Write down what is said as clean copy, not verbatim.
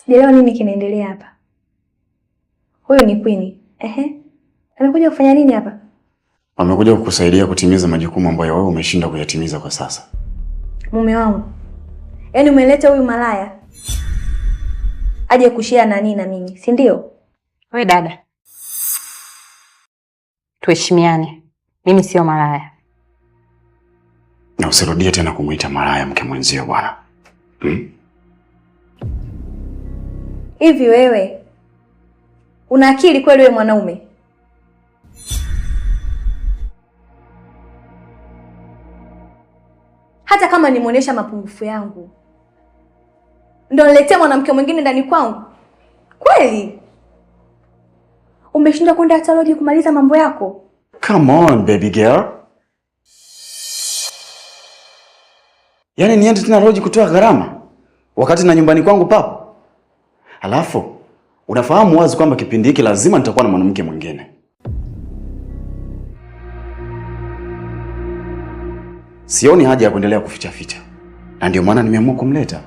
Sijaelewa nini kinaendelea hapa. Huyo ni Queen. Amekuja kufanya nini hapa? Amekuja kukusaidia kutimiza majukumu ambayo wewe umeshinda kuyatimiza kwa sasa. Mume wangu. Yaani umeleta huyu malaya aje kushare na nini na mimi, si ndio? Wewe dada, tuheshimiane. Mimi sio malaya. Na usirudie tena kumuita malaya mke mwenzio bwana. Hivi wewe una akili kweli wewe mwanaume? Hata kama nimuonesha mapungufu yangu, ndio niletee mwanamke mwingine ndani kwangu? Kweli? Umeshinda kwenda hata lodge kumaliza mambo yako? Come on baby girl. Yaani niende tena lodge kutoa gharama wakati na nyumbani kwangu papo? Alafu unafahamu wazi kwamba kipindi hiki lazima nitakuwa na mwanamke mwingine. Sioni haja ya kuendelea kuficha ficha. Na ndio maana nimeamua kumleta.